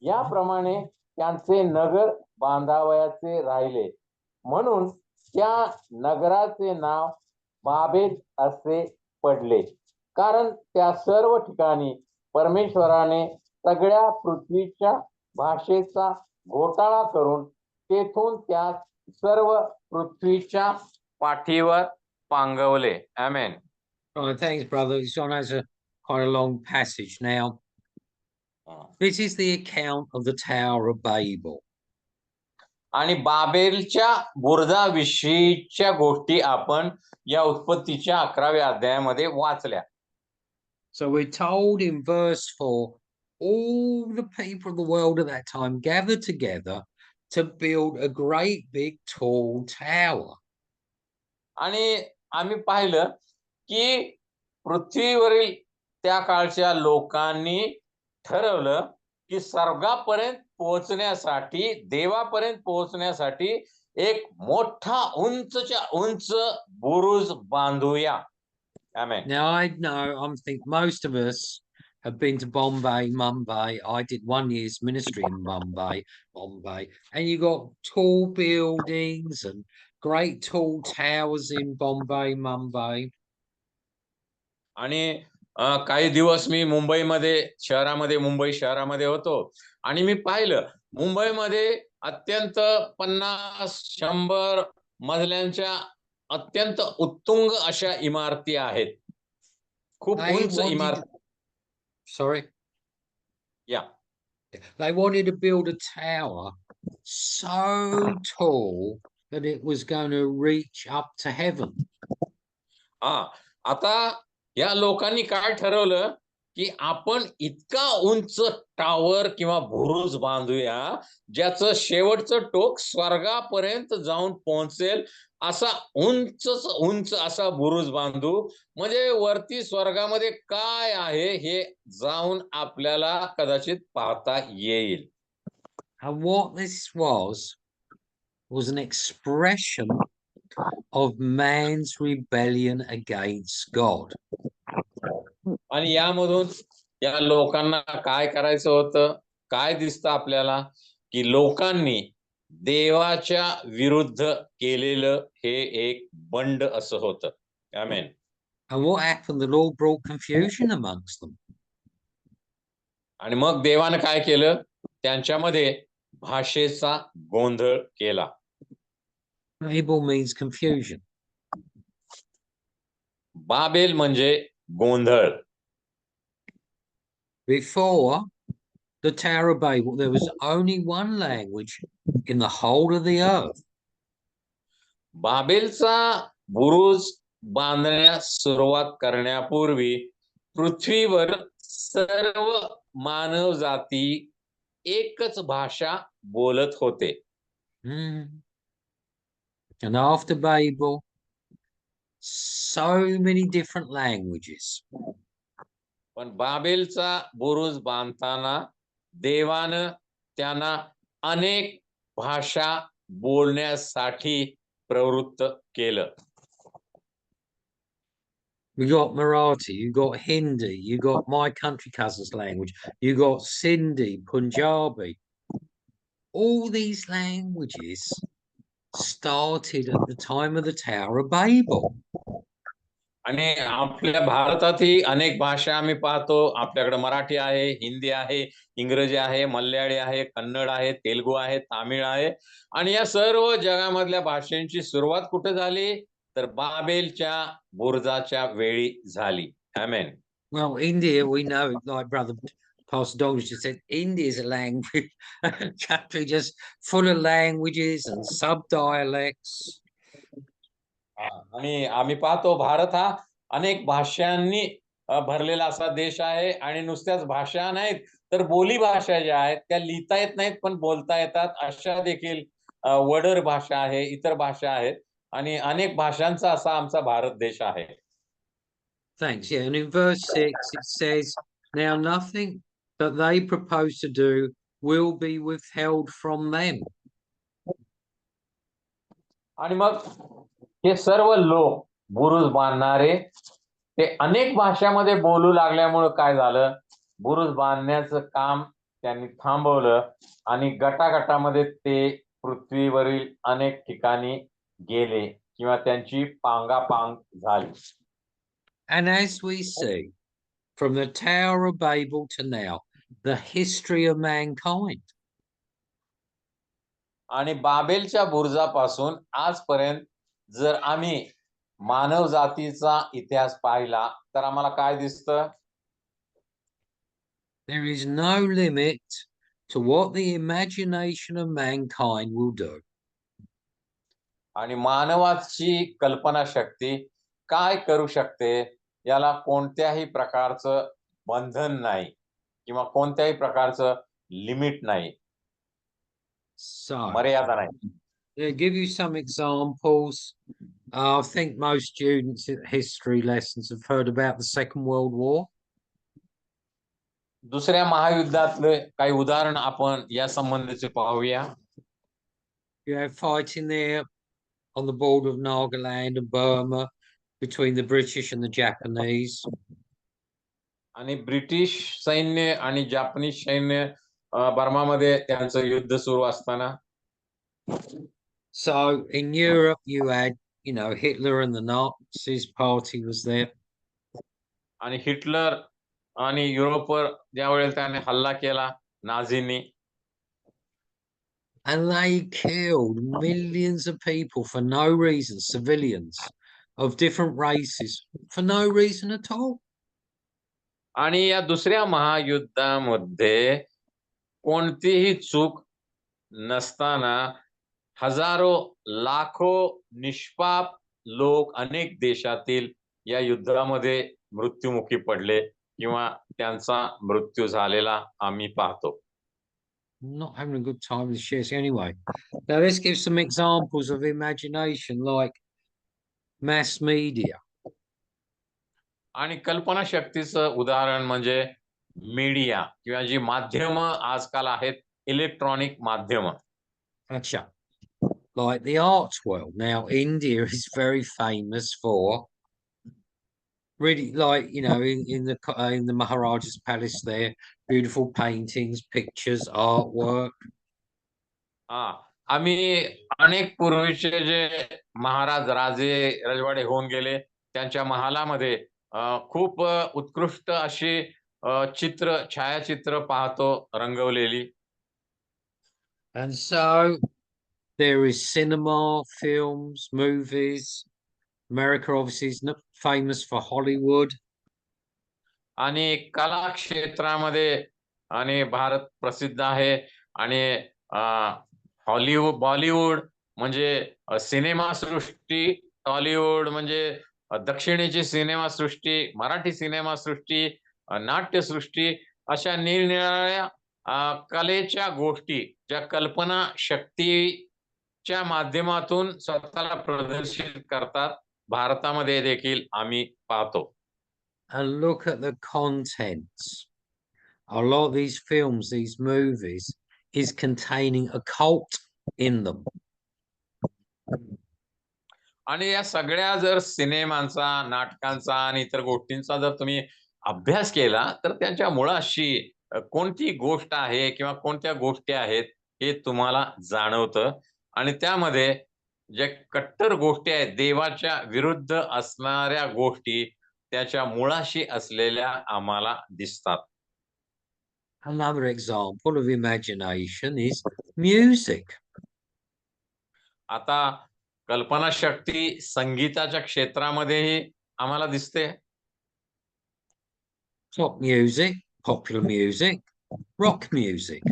A: याप्रमाणे त्यांचे नगर बांधावयाचे राहिले, म्हणून त्या नगराचे नाव बाबेल असे पडले, कारण त्या सर्व ठिकाणी परमेश्वराने सगळ्या पृथ्वीच्या भाषेचा घोटाळा करून तेथून त्या सर्व पृथ्वीच्या पाठीवर पांगवले. आमेन.
B: Right, thanks, brother. It's on as quite a long passage. Now, this is the account of the Tower of Babel.
A: आणि बाबेलच्या बुरुजाविषयीच्या गोष्टी आपण या उत्पत्तीच्या 11व्या अध्यायामध्ये वाचल्या.
B: So we're told in verse 4, all the people of the world at that time gathered together to build a great big tall tower.
A: आणि आम्ही पाहिलं की पृथ्वीवरील त्या काळच्या लोकांनी ठरवलं की स्वर्गापर्यंत पोहोचण्यासाठी, देवापर्यंत पोहोचण्यासाठी एक मोठा उंचच्या उंच बुरुज बांधूया. Amen.
B: Now I know, think most of us have been to Bombay, Mumbai. I did 1 year's ministry in Bombay, and you got tall buildings and great tall towers in Bombay, Mumbai.
A: आणि काही दिवस मी मुंबई शहरामध्ये होतो आणि मी पाहिलं मुंबईमध्ये अत्यंत 50-100 मजल्यांच्या अत्यंत उत्तुंग अशा इमारती आहेत. खूप उंच इमारती.
B: Sorry.
A: Yeah.
B: They wanted to build a tower so tall that it was going to reach up to heaven.
A: आता या लोकांनी काय ठरवलं की आपण इतका उंच टावर किंवा बुरुज बांधूया ज्याचं शेवटचं टोक स्वर्गापर्यंत जाऊन पोहोचेल, असा उंच असा बुरुज बांधू, म्हणजे वरती स्वर्गामध्ये काय आहे हे जाऊन आपल्याला कदाचित पाहता येईल.
B: And what this was an expression of man's rebellion against God.
A: आणि यामधून या लोकांना काय करायचं होतं, काय दिसतं आपल्याला की लोकांनी देवाच्या विरुद्ध केलेलं हे एक बंड असं होतं. आमेन.
B: And what happened? The Lord brought confusion amongst them.
A: आणि मग देवानं काय केलं, त्यांच्यामध्ये भाषेचा गोंधळ केला.
B: Babel means confusion.
A: बाबेल म्हणजे गोंधळ.
B: Before the Tower of Babel, there was only one language in the whole of the earth.
A: बाबेलचा बुरुज बांधण्यास सुरुवात करण्यापूर्वी पृथ्वीवर सर्व मानव जाती एकच भाषा बोलत होते.
B: And after Babel, so many different languages.
A: पण बाबेलचा बुरुज बांधताना देवानं त्यांना अनेक भाषा बोलण्यासाठी प्रवृत्त केलं.
B: You got Marathi, you got Hindi, you got my country cousin's language, you got Sindhi, Punjabi. All these languages started at the time of the Tower of Babel.
A: आणि आपल्या भारतातही अनेक भाषा आम्ही पाहतो. आपल्याकडे मराठी आहे, हिंदी आहे, इंग्रजी आहे, मल्याळी आहे, कन्नड आहे, तेलुगू आहे, तामिळ आहे. आणि या सर्व जगामधल्या भाषांची सुरुवात कुठे झाली, तर बाबेलच्या बुरुजाच्या वेळी झाली. आमेन.
B: Well, India, we know, like Brother Pastor Douglas just said, India is a language country just full of languages and sub-dialects.
A: आणि आम्ही पाहतो भारत हा अनेक भाषांनी भरलेला असा देश आहे. आणि नुसत्याच भाषा नाहीत, तर बोली भाषा ज्या आहेत त्या लिहिता येत नाहीत पण बोलता येतात, अशा देखील वडर भाषा आहे, इतर भाषा आहेत. आणि अनेक भाषांचा असा आमचा भारत देश आहे.
B: Thanks. Yeah, and in verse 6 it says, now nothing that they propose to do will be withheld from them.
A: आणि मग हे सर्व लोक बुरुज बांधणारे ते अनेक भाषामध्ये बोलू लागल्यामुळे काय झालं, बुरुज बांधण्याचं काम त्यांनी थांबवलं आणि गटागटामध्ये ते पृथ्वीवरील अनेक ठिकाणी गेले किंवा त्यांची पांगापांग झाली.
B: And as we see from the Tower of Babel to now, the history of mankind.
A: आणि बाबेलच्या बुरुजापासून आजपर्यंत जर आम्ही मानव जातीचा इतिहास पाहिला तर आम्हाला काय दिसतं,
B: There is no limit to what the imagination of mankind will do.
A: आणि मानवाची कल्पना शक्ती काय करू शकते याला कोणत्याही प्रकारचं बंधन नाही किंवा कोणत्याही प्रकारचं लिमिट नाही,
B: So,
A: मर्यादा नाही.
B: to give you some examples, I think most students in history lessons have heard about the Second World War.
A: दुसऱ्या महायुद्धातले काही उदाहरण आपण या संबंधीचे पाहूया.
B: You have fighting there on the border of Nagaland and Burma between the British and the Japanese.
A: आणि British सैन्य आणि जापानीज सैन्य बर्मामध्ये त्यांचं युद्ध सुरू असताना.
B: So in Europe you had, Hitler and the Nazis party was there.
A: आणि Hitler आणि युरोपवर ज्यावेळेस त्याने हल्ला केला नाझींनी,
B: and they killed millions of people for no reason, civilians of different races, for no reason at all.
A: आणि या दुसऱ्या महायुद्धामध्ये कोणतीही चूक नसताना हजारो लाखो निष्पाप लोक अनेक देशातील या युद्धामध्ये मृत्युमुखी पडले किंवा त्यांचा मृत्यू झालेला आम्ही पाहतो.
B: I'm not having a good time with shares anyway. Now let's give some examples of imagination, like mass media.
A: आणि कल्पना शक्तीचं उदाहरण म्हणजे मीडिया किंवा जी माध्यम आजकाल आहेत, इलेक्ट्रॉनिक माध्यम.
B: Acha. Like the arts world. Now India is very famous for really, like, in the Maharaja's palace there, beautiful paintings, pictures, artwork.
A: आम्ही अनेक पूर्वीचे जे महाराज राजे रजवाडे होऊन गेले त्यांच्या महालामध्ये खूप उत्कृष्ट अशी छायाचित्र पाहतो रंगवलेली.
B: And so there is cinema, films, movies. America obviously is not famous for Hollywood.
A: आणि कला क्षेत्रामध्ये आणि भारत प्रसिद्ध आहे. आणि बॉलिवूड म्हणजे सिनेमासृष्टी, टॉलिवूड म्हणजे दक्षिणेची सिनेमासृष्टी, मराठी सिनेमासृष्टी, नाट्यसृष्टी, अशा निरनिराळ्या कलेच्या गोष्टी ज्या कल्पना शक्तीच्या माध्यमातून स्वतःला प्रदर्शित करतात, भारतामध्ये देखील आम्ही पाहतो.
B: And look at the contents. A lot of these films, these movies, is containing a cult in them.
A: आणि या सगळ्या जर सिनेमांचा, नाटकांचा आणि इतर गोष्टींचा जर तुम्ही अभ्यास केला, तर त्यांच्या मुळाशी कोणती गोष्ट आहे किंवा कोणत्या गोष्टी आहेत हे तुम्हाला जाणवतं. आणि त्यामध्ये जे कट्टर गोष्टी आहेत, देवाच्या विरुद्ध असणाऱ्या गोष्टी त्याच्या मुळाशी असलेल्या आम्हाला दिसतात.
B: Another example of imagination is music.
A: आता कल्पनाशक्ती संगीताच्या क्षेत्रामध्येही आम्हाला दिसते.
B: Pop music, popular music, rock music.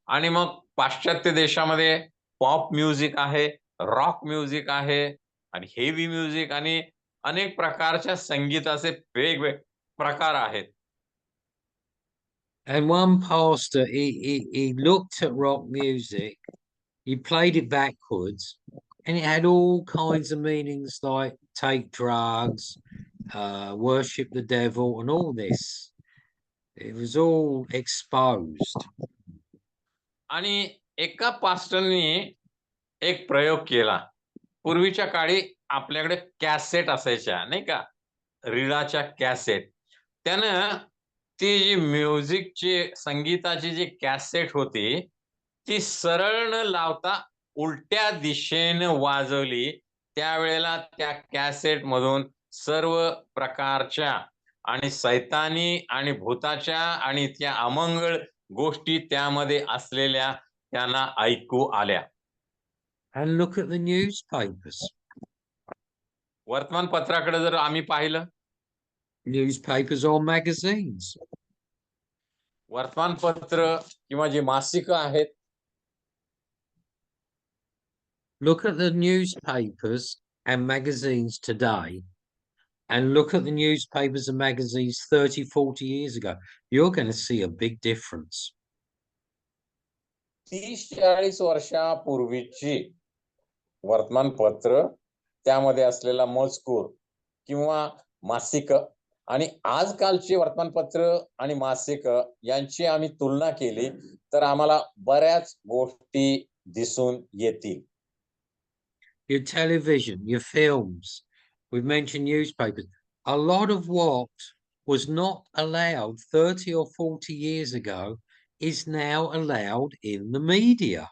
A: आणि मग पाश्चात्य देशामध्ये पॉप म्युझिक आहे, रॉक म्युझिक आहे आणि हेवी म्युझिक आणि अनेक प्रकारच्या संगीताचे वेगवेगळे प्रकार आहेत.
B: And one pastor, he looked at rock music, he played it backwards, and it had all kinds of meanings like take drugs, worship the devil, and all this. It was all exposed.
A: आणि एका पास्टरनी एक प्रयोग केला. पूर्वीच्या काळी आपल्याकडे cassette असायच्या नाही का, रीळाच्या कॅसेट. त्यानं ती जी म्युझिकची संगीताची जी कॅसेट होती ती सरळ न लावता उलट्या दिशेनं वाजवली. त्यावेळेला त्या कॅसेट मधून सर्व प्रकारच्या आणि सैतानी आणि भूताच्या आणि त्या अमंगळ गोष्टी त्यामध्ये असलेल्या त्यांना ऐकू आल्या.
B: And look at the newspapers.
A: वर्तमानपत्राकडे जर आम्ही पाहिलं,
B: Newspapers or magazines.
A: वर्तमानपत्र किंवा जी मासिकं आहेत,
B: Look at the newspapers and magazines today, and look at the newspapers and magazines 30, 40 years ago. You're going to see a big difference.
A: 30-40 वर्षापूर्वीची वर्तमानपत्र, त्यामध्ये असलेला मजकूर किंवा मासिक आणि आजकालची वर्तमानपत्र आणि मासिक यांची आम्ही तुलना केली तर आम्हाला बऱ्याच गोष्टी दिसून येतील.
B: Your television, your films, we've mentioned newspapers. A lot of what was not allowed 30 or 40 years ago is now allowed in the media.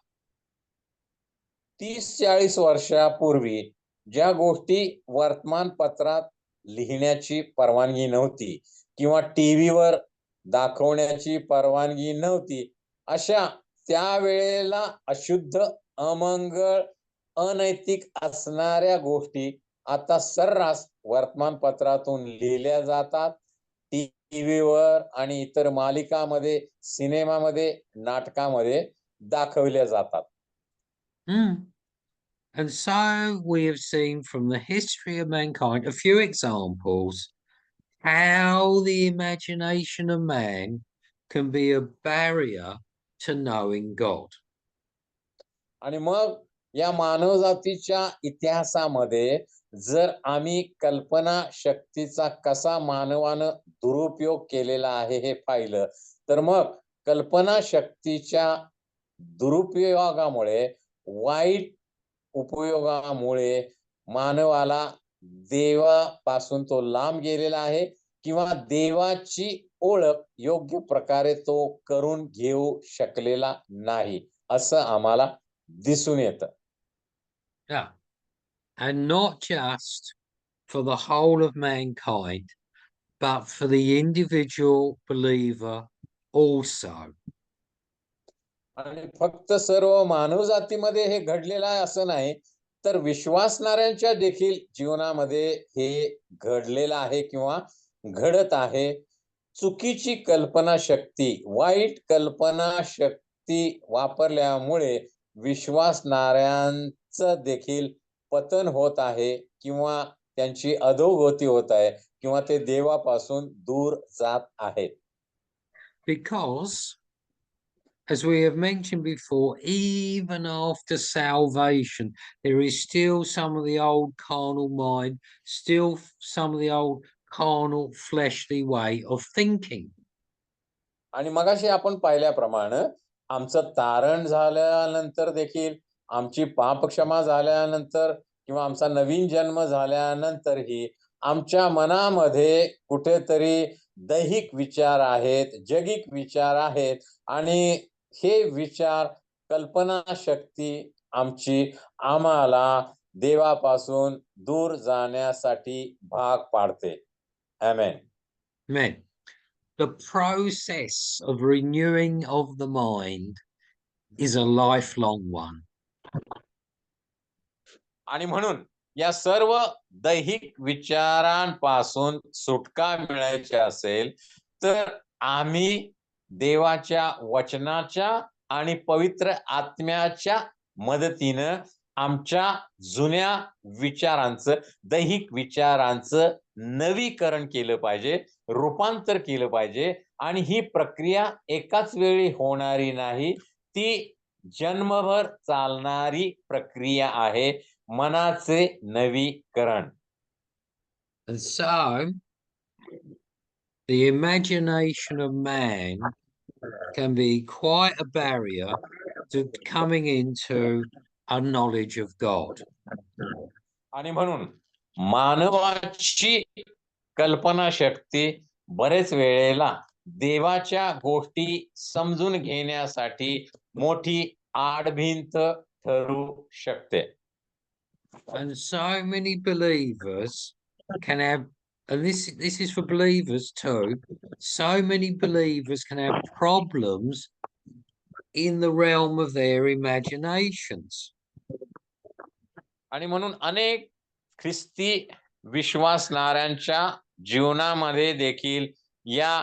A: 30-40 वर्षापूर्वी ज्या गोष्टी वर्तमानपत्रात लिहिण्याची परवानगी नव्हती किंवा टीव्हीवर दाखवण्याची परवानगी नव्हती, अशा त्यावेळेला अशुद्ध, अमंगळ, अनैतिक असणाऱ्या गोष्टी आता सर्रास वर्तमानपत्रातून लिहिल्या जातात, टीव्हीवर आणि इतर मालिकामध्ये, सिनेमामध्ये, नाटकामध्ये दाखवल्या जातात.
B: And so we have seen from the history of mankind a few examples how the imagination of man can be a barrier to knowing God.
A: आणि मग या मानवजातीच्या इतिहासामध्ये जर आम्ही कल्पना शक्तीचा कसा मानवानं दुरुपयोग केलेला आहे हे पाहिलं, तर मग कल्पना शक्तीच्या दुरुपयोगामुळे, वाईट उपयोगामुळे मानवाला देवापासून तो लांब गेलेला आहे किंवा देवाची ओळख योग्य प्रकारे तो करून घेऊ शकलेला नाही, असं आम्हाला दिसून येतं.
B: And not just for the whole of mankind, but for the individual believer also.
A: आणि फक्त सर्व मानव जातीमध्ये हे घडलेलं आहे असं नाही, तर विश्वासणाऱ्यांच्या देखील जीवनामध्ये हे घडलेलं आहे किंवा घडत आहे. चुकीची कल्पना शक्ती, वाईट कल्पना शक्ती वापरल्यामुळे विश्वासणाऱ्यांचं देखील पतन होत आहे किंवा त्यांची अधोगती होत आहे किंवा ते देवापासून दूर जात आहेत.
B: Because, as we have mentioned before, even after salvation, there is still some of the old carnal mind, still some of the old carnal fleshly way of thinking.
A: आणि मगाशी आपण पाहिल्याप्रमाणे आमचं तारण झाल्यानंतर देखील, आमची पापक्षमा झाल्यानंतर किंवा आमचा नवीन जन्म झाल्यानंतरही आमच्या मनामध्ये कुठेतरी दैहिक विचार आहेत, जगिक विचार आहेत आणि हे विचार, कल्पनाशक्ती आमची आम्हाला देवापासून दूर जाण्यासाठी भाग पाडते. आमेन.
B: Amen. The process of renewing of the mind is a lifelong one.
A: आणि म्हणून या सर्व दैहिक विचारांपासून सुटका मिळायची असेल तर आम्ही देवाच्या वचनाच्या आणि पवित्र आत्म्याच्या मदतीनं आमच्या जुन्या विचारांचं, दैहिक विचारांचं नवीकरण केलं पाहिजे, रूपांतर केलं पाहिजे. आणि ही प्रक्रिया एकाच वेळी होणारी नाही, ती जन्मभर चालणारी प्रक्रिया आहे, मनाचे नवीकरण.
B: And so, the imagination of man can be quite a barrier to coming into a knowledge of God.
A: आणि म्हणून मानवाची कल्पनाशक्ती बरेच वेळेला देवाच्या गोष्टी समजून घेण्यासाठी मोठी आडभिंत ठरू शकते.
B: And so many believers can have, and this is for believers too, so many believers can have problems in the realm of their imaginations.
A: आणि म्हणून अनेक ख्रिस्ती विश्वासणाऱ्यांच्या जीवनामध्ये देखील या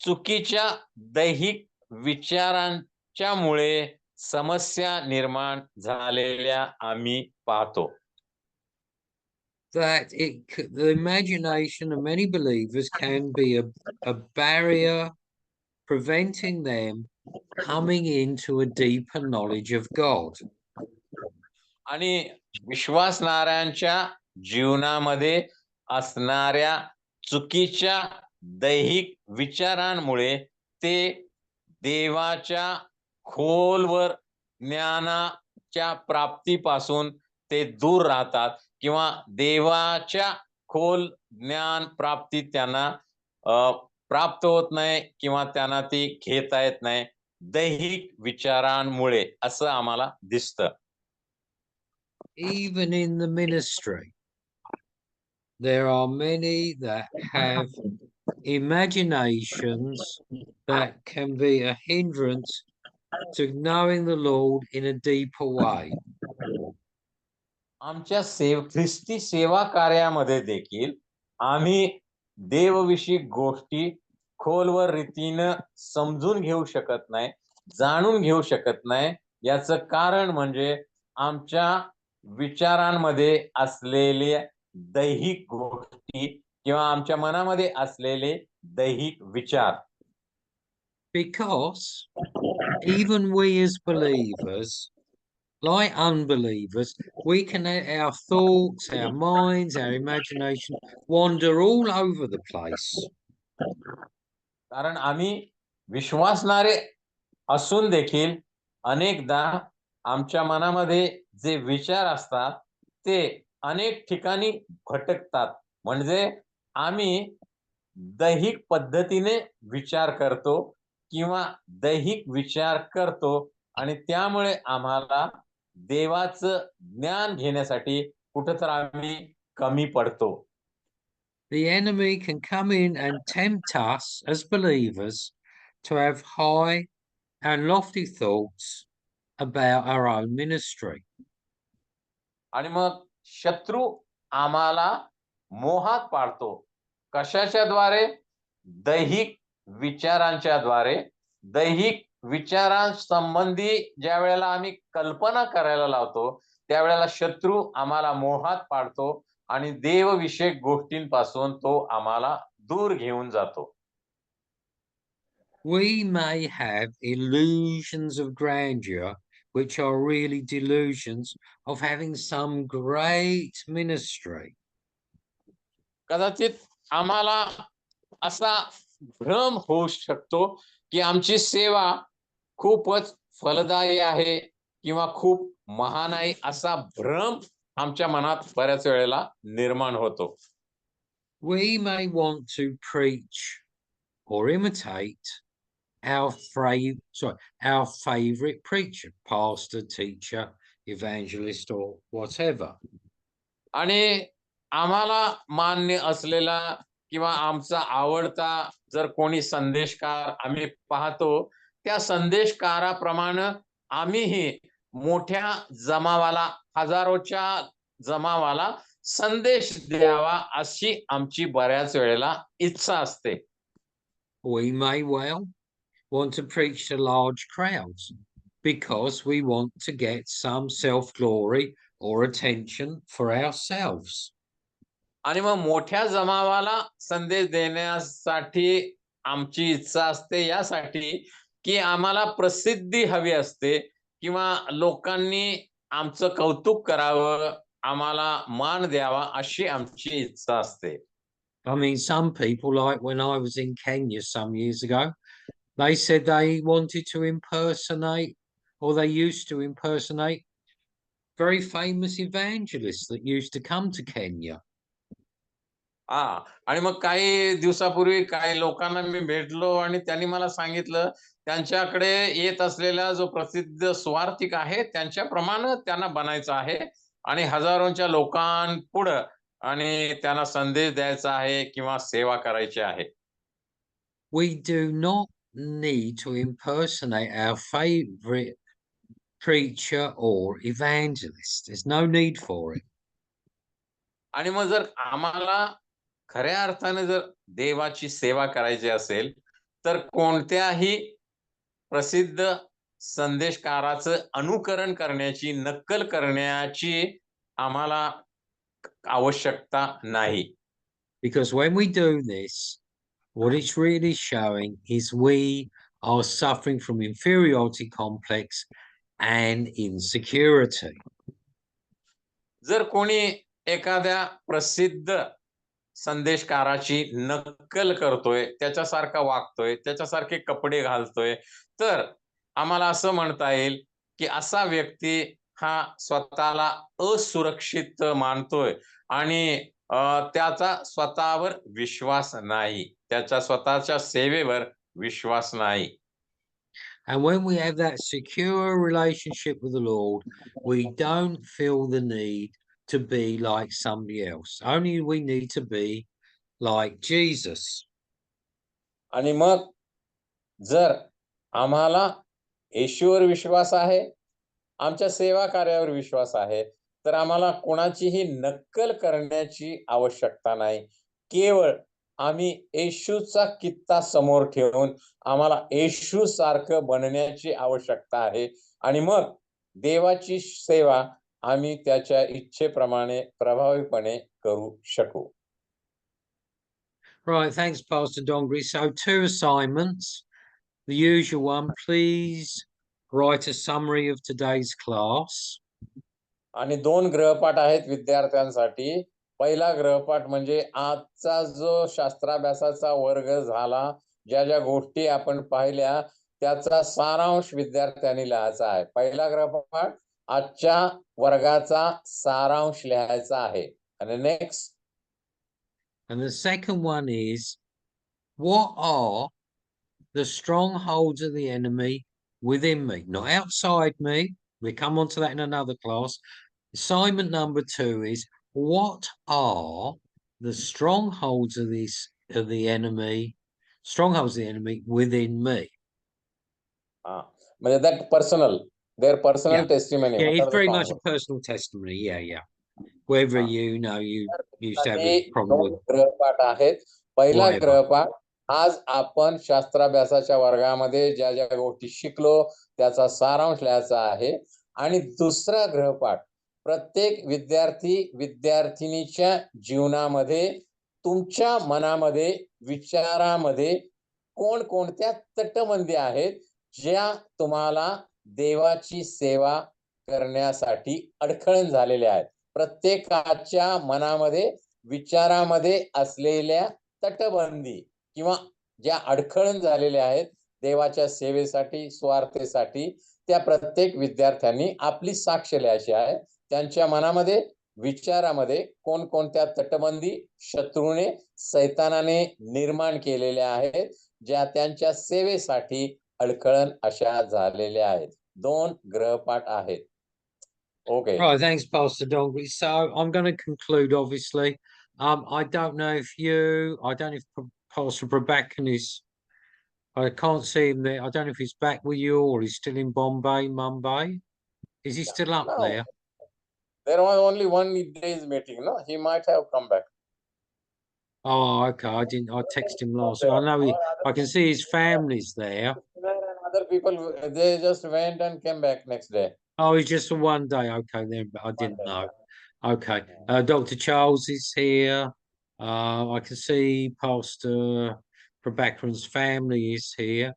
A: चुकीच्या दैहिक विचारांच्यामुळे समस्या निर्माण झालेल्या आम्ही पाहतो.
B: That the imagination of many believers can be a barrier preventing them coming into a deeper knowledge of God.
A: आणि विश्वासणाऱ्यांच्या जीवनामध्ये असणाऱ्या चुकीच्या दैहिक विचारांमुळे ते देवाच्या खोलवर ज्ञानाच्या प्राप्तीपासून ते दूर राहतात किंवा देवाच्या खोल ज्ञान प्राप्ती त्यांना प्राप्त होत नाही किंवा त्यांना ती घेता येत नाही दैहिक विचारांमुळे, असं आम्हाला दिसतं.
B: Even in the ministry, there are many that have imaginations that can be a hindrance to knowing the Lord in a deeper way.
A: आमच्या ख्रिस्ती सेवा कार्यामध्ये देखील आम्ही देवविषयी गोष्टी खोलवर रीतीनं समजून घेऊ शकत नाही, जाणून घेऊ शकत नाही. याचं कारण म्हणजे आमच्या विचारांमध्ये असलेल्या दैहिक गोष्टी किंवा आमच्या मनामध्ये असलेले दैहिक विचार.
B: Because even we as believers, like unbelievers, we can our thoughts, our minds, our imagination wander all over the place.
A: कारण आम्ही विश्वासणारे असून देखील अनेकदा आमच्या मनामध्ये जे विचार असतात ते अनेक ठिकाणी भटकतात. म्हणजे आम्ही दैहिक पद्धतीने विचार करतो किंवा दैहिक विचार करतो आणि त्यामुळे आम्हाला देवाचं ज्ञान घेण्यासाठी कुठेतरी आम्ही कमी पडतो.
B: the enemy can come in and tempt us as believers to have high and lofty thoughts about our own ministry.
A: आणि मग शत्रू आम्हाला मोहात पाडतो. कशाच्या द्वारे? दैहिक विचारांच्या द्वारे. दैहिक विचारांसंबंधी ज्या वेळेला आम्ही कल्पना करायला लावतो, त्यावेळेला शत्रू आम्हाला मोहात पाडतो आणि देवविषयक गोष्टींपासून तो आम्हाला दूर घेऊन जातो.
B: We may have illusions of grandeur, which are really delusions of having some great ministry.
A: कदाचित आम्हाला असा भ्रम होऊ शकतो की आमची सेवा खूपच फलदायी आहे किंवा खूप महान आहे, असा भ्रम आमच्या मनात बऱ्याच वेळेला निर्माण होतो.
B: We may want to preach or imitate our favorite preacher, pastor, teacher, evangelist, or whatever.
A: आणि आम्हाला मान्य असलेला किंवा आमचा आवडता जर कोणी संदेशकार आम्ही पाहतो, त्या संदेशकाराप्रमाणे आम्हीही मोठ्या जमावाला, हजारोच्या जमावाला संदेश द्यावा अशी आमची बऱ्याच वेळेला इच्छा असते.
B: We may well want to preach to large crowds because we want to get some self-glory or attention for ourselves.
A: आणि मग मोठ्या जमावाला संदेश देण्यासाठी आमची इच्छा असते, यासाठी की आम्हाला प्रसिद्धी हवी असते किंवा लोकांनी आमचं कौतुक करावं, आम्हाला मान द्यावा अशी आमची इच्छा असते.
B: I mean, some people, like when I was in Kenya some years ago, they said they wanted to impersonate, or they used to impersonate, very famous evangelists that used to come to Kenya.
A: हा, आणि मग काही दिवसापूर्वी काही लोकांना मी भेटलो आणि त्यांनी मला सांगितलं, त्यांच्याकडे येत असलेला जो प्रसिद्ध सुवार्तिक आहे त्यांच्याप्रमाणे त्यांना बनायचं आहे आणि हजारोंच्या लोकांपुढं आणि त्यांना संदेश द्यायचा आहे किंवा सेवा करायची आहे.
B: We do not need to impersonate our favorite preacher or evangelist. There's no need for it.
A: आणि मग जर आम्हाला खऱ्या अर्थाने जर देवाची सेवा करायची असेल, तर कोणत्याही प्रसिद्ध संदेशकाराचं अनुकरण करण्याची, नक्कल करण्याची आम्हाला आवश्यकता नाही.
B: Because when we do this, what it's really showing is we are suffering from inferiority complex and insecurity.
A: जर कोणी एखाद्या प्रसिद्ध संदेशकाराची नक्कल करतोय, त्याच्यासारखा वागतोय, त्याच्यासारखे कपडे घालतोय, तर आम्हाला असं म्हणता येईल की असा व्यक्ती हा स्वतःला असुरक्षित मानतोय आणि त्याचा स्वतःवर विश्वास नाही, त्याच्या स्वतःच्या सेवेवर विश्वास नाही.
B: And when we have that secure relationship with the Lord, we don't feel the need to be like somebody else. Only we need to be like Jesus.
A: आणि मग जर आम्हाला येशूवर विश्वास आहे, आमच्या सेवा कार्यावर विश्वास आहे, तर आम्हाला कोणाचीही नक्कल करण्याची आवश्यकता नाही. केवळ आम्ही येशूचा कित्ता समोर ठेवून आम्हाला येशूसारखं बनण्याची आवश्यकता आहे आणि मग देवाची सेवा आम्ही त्याच्या इच्छेप्रमाणे प्रभावीपणे करू शकू.
B: Right, thanks, Pastor Dongri. So, 2 assignments. The usual one, please write a summary of today's class.
A: आणि 2 गृहपाठ आहेत विद्यार्थ्यांसाठी. पहिला गृहपाठ म्हणजे आजचा जो शास्त्राभ्यासाचा वर्ग झाला, ज्या ज्या गोष्टी आपण पाहिल्या त्याचा सारांश विद्यार्थ्यांनी लिहायचा आहे. पहिला गृहपाठ आजच्या वर्गाचा सारांश लिहायचा आहे. आणि next.
B: And the second one is, what are the strongholds of the enemy within me, not outside me? We come on to that in another class. Assignment number 2 is, what are the strongholds of the enemy within me.
A: म्हणजे that personal, their personal
B: Yeah.
A: testimony.
B: Yeah,
A: What
B: it's
A: are the
B: very much a
A: strongholds?
B: personal testimony. Yeah. Whether
A: हा.
B: you used to have a
A: साठी
B: problem
A: दोन
B: with
A: गृहपाठ आहेत. पहिला
B: whatever.
A: गृहपाठ आज आपण शास्त्राभ्यासाच्या वर्गामध्ये ज्या ज्या गोष्टी शिकलो त्याचा सारांश लिहायचा आहे. आणि दुसरा गृहपाठ प्रत्येक विद्यार्थीनीच्या जीवनामध्ये तुमच्या मनामध्ये विचारामध्ये कोणकोणत्या तटबंदी आहेत ज्या तुम्हाला देवाची सेवा करण्यासाठी अडखळण झालेल्या आहेत. प्रत्येकाच्या मनामध्ये विचारामध्ये असलेल्या तटबंदी किंवा ज्या अडखळण झालेल्या आहेत देवाच्या सेवेसाठी स्वार्थेसाठी त्या प्रत्येक विद्यार्थ्यांनी आपली साक्ष लिहायची आहे. त्यांच्या मनामध्ये विचारामध्ये कोणकोणत्या तटबंदी शत्रूने सैतानाने निर्माण केलेल्या आहेत ज्या त्यांच्या सेवेसाठी अडखळण अशा झालेल्या आहेत. दोन गृहपाठ आहेत. Okay.
B: Right, thanks, Pastor Dongri. So I'm going to conclude, obviously. I don't know if Pastor Prabhakan is, I can't see him there. I don't know if he's back with you or he's still in Mumbai. Is he still up
A: No.
B: there?
A: There was only one day's meeting, no? He might have come back.
B: Oh, okay. I texted him last week. I know I can see his family's there.
A: And other people, they just went and came back next day.
B: Oh, it's just for one day. Okay, then, but I didn't know. Okay. Dr. Charles is here. I can see Pastor Prabhakan's family is here.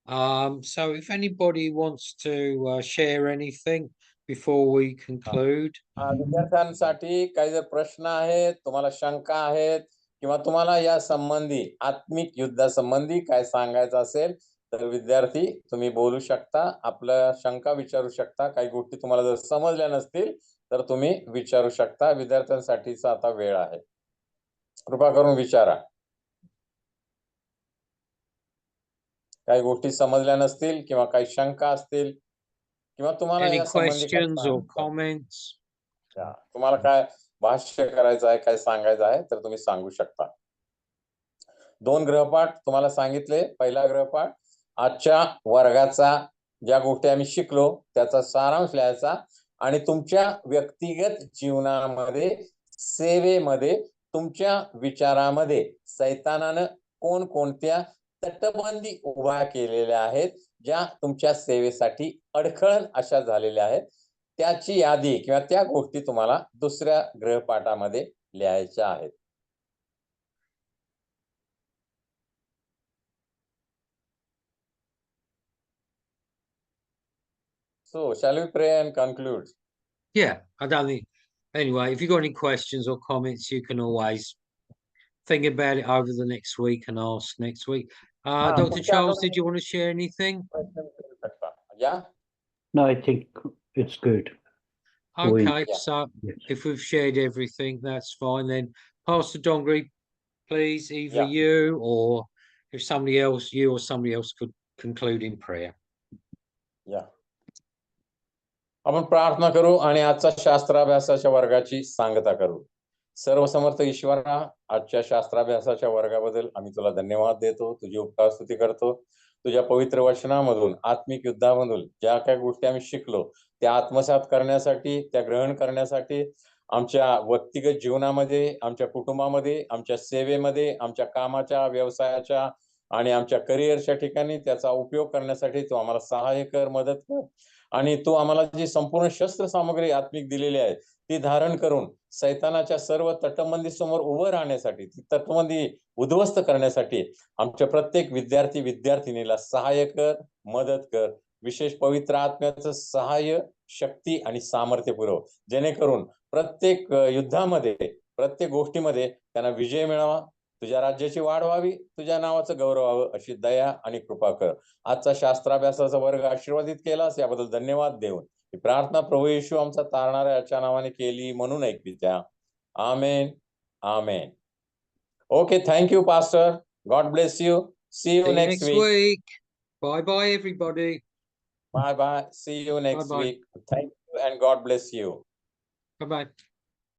B: So if anybody wants to share anything before we conclude.
A: विद्यार्थ्यांसाठी काही जर प्रश्न आहेत, तुम्हाला शंका आहेत किंवा तुम्हाला या संबंधी आत्मिक युद्धासंबंधी काय सांगायचं असेल तर विद्यार्थी तुम्ही बोलू शकता, आपल्या शंका विचारू शकता. काही गोष्टी तुम्हाला जर समजल्या नसतील तर तुम्ही विचारू शकता. विद्यार्थ्यांसाठीचा आता वेळ आहे. कृपा करून विचारा. काही गोष्टी समजल्या नसतील किंवा काही शंका असतील किंवा तुम्हाला
B: Any
A: या संबंधी
B: questions or comments?
A: तुम्हाला काय भाष्य करायचं आहे, काय सांगायचं आहे तर तुम्ही सांगू शकता. दोन गृहपाठ तुम्हाला सांगितले. पहिला गृहपाठ आजच्या वर्गाचा ज्या गोष्टी आम्ही शिकलो त्याचा सारांश लिहायचा आणि तुमच्या व्यक्तिगत जीवनामध्ये सेवेमध्ये तुमच्या विचारामध्ये सैतानानं कोणकोणत्या तटबंदी उभा केलेल्या आहेत ज्या तुमच्या सेवेसाठी अडखळण अशा झालेल्या आहेत त्याची यादी किंवा त्या गोष्टी तुम्हाला दुसऱ्या गृहपाठामध्ये लिहायच्या आहेत. So, shall we pray and conclude?
B: Yeah, I don't think. Anyway, if you've got any questions or comments, you can always think about it over the next week and ask next week. Dr. Charles, did you want to share anything?
A: Yeah.
C: No, I think it's good.
B: Okay,
A: Yeah.
B: so
C: Yes.
B: if we've shared everything, that's fine. Then, Pastor Dongri, please, either
A: Yeah.
B: you or if you or somebody else could conclude in prayer.
A: Yeah. आपण प्रार्थना करू आणि आजच्या शास्त्राभ्यासाच्या वर्गाची सांगता करू. सर्वसमर्थ ईश्वरा, आजच्या शास्त्राभ्यासाच्या वर्गाबद्दल आम्ही तुला धन्यवाद देतो, तुझी उपकार स्तुती करतो. तुझ्या पवित्र वचनामधून आत्मिक युद्धामधून ज्या काही गोष्टी आम्ही शिकलो त्या आत्मसात करण्यासाठी, त्या ग्रहण करण्यासाठी आमच्या व्यक्तिगत जीवनामध्ये, आमच्या कुटुंबामध्ये, आमच्या सेवेमध्ये, आमच्या कामाच्या, व्यवसायाच्या आणि आमच्या करिअरच्या ठिकाणी त्याचा उपयोग करण्यासाठी तू आम्हाला सहाय्य कर, मदत कर. आणि तू आम्हाला जी संपूर्ण शस्त्र सामग्री आत्मिक दिलेली आहे ती धारण करून सैतानाच्या सर्व तटबंदी समोर उभं राहण्यासाठी, ती तटबंदी उद्ध्वस्त करण्यासाठी आमच्या प्रत्येक विद्यार्थीनीला सहाय्य कर, मदत कर. विशेष पवित्र आत्म्याचं सहाय्य, शक्ती आणि सामर्थ्य पुरव, जेणेकरून प्रत्येक युद्धामध्ये, प्रत्येक गोष्टीमध्ये त्यांना विजय मिळावा, तुझ्या राज्याची वाढ व्हावी, तुझ्या नावाचं गौरव व्हावं अशी दया आणि कृपा कर. आजचा शास्त्राभ्यासाचा वर्ग आशीर्वादित केलास याबद्दल धन्यवाद देऊन ही प्रार्थना प्रभू येशू आमचा तारणाऱ्या याच्या नावाने केली म्हणून ऐकवित्या. आमेन, आमेन. Okay, thank you, Pastor. God bless you. See you next week.
B: Bye bye, everybody.
A: Bye bye. See you next
B: Bye-bye.
A: week. Thank you and God bless you.
B: Bye bye.